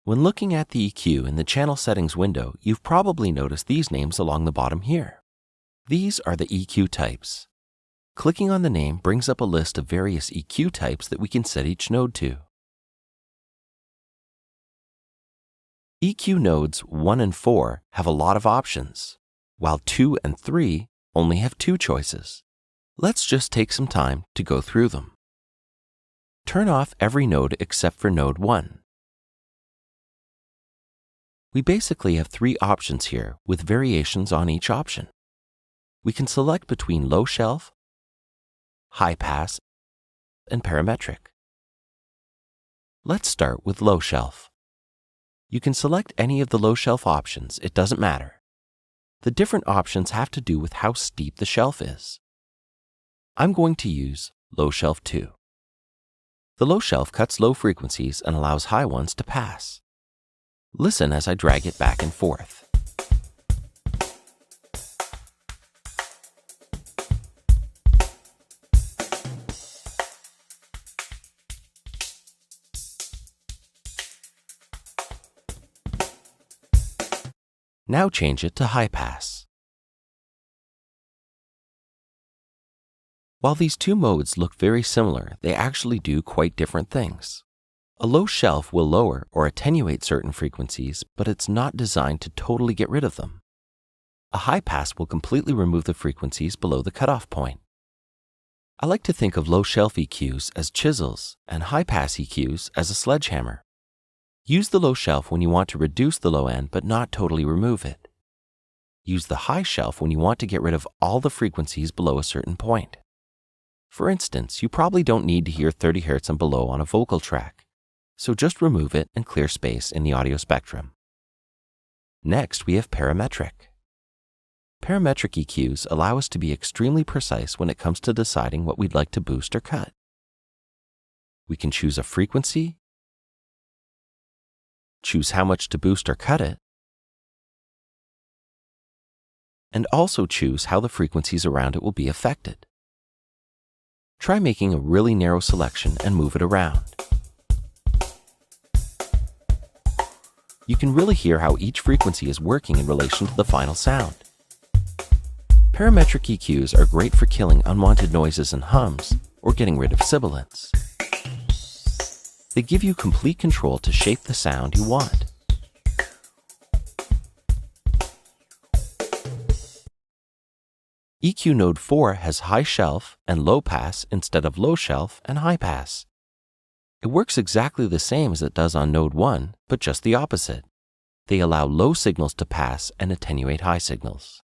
When looking at the EQ in the Channel Settings window, you've probably noticed these names along the bottom here. These are the EQ types. Clicking on the name brings up a list of various EQ types that we can set each node to. EQ nodes 1 and 4 have a lot of options, while 2 and 3 only have 2 choices. Let's just take some time to go through them. Turn off every node except for node 1. We basically have 3 options here with variations on each option. We can select between low shelf, high pass, and parametric. Let's start with low shelf. You can select any of the low shelf options, it doesn't matter. The different options have to do with how steep the shelf is. I'm going to use low shelf 2. The low shelf cuts low frequencies and allows high ones to pass. Listen as I drag it back and forth. Now change it to high pass. While these two modes look very similar, they actually do quite different things. A low shelf will lower or attenuate certain frequencies, but it's not designed to totally get rid of them. A high pass will completely remove the frequencies below the cutoff point. I like to think of low shelf EQs as chisels and high pass EQs as a sledgehammer. Use the low shelf when you want to reduce the low end but not totally remove it. Use the high shelf when you want to get rid of all the frequencies below a certain point. For instance, you probably don't need to hear 30 Hz and below on a vocal track, so just remove it and clear space in the audio spectrum. Next, we have parametric. Parametric EQs allow us to be extremely precise when it comes to deciding what we'd like to boost or cut. We can choose a frequency, choose how much to boost or cut it, and also choose how the frequencies around it will be affected. Try making a really narrow selection and move it around. You can really hear how each frequency is working in relation to the final sound. Parametric EQs are great for killing unwanted noises and hums or getting rid of sibilants. They give you complete control to shape the sound you want. EQ node 4 has high shelf and low pass instead of low shelf and high pass. It works exactly the same as it does on node 1, but just the opposite. They allow low signals to pass and attenuate high signals.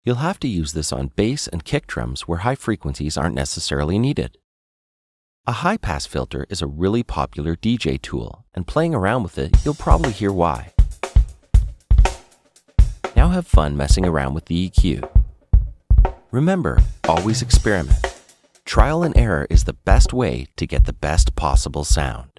You'll have to use this on bass and kick drums where high frequencies aren't necessarily needed. A high pass filter is a really popular DJ tool, and playing around with it, you'll probably hear why. Now have fun messing around with the EQ. Remember, always experiment. Trial and error is the best way to get the best possible sound.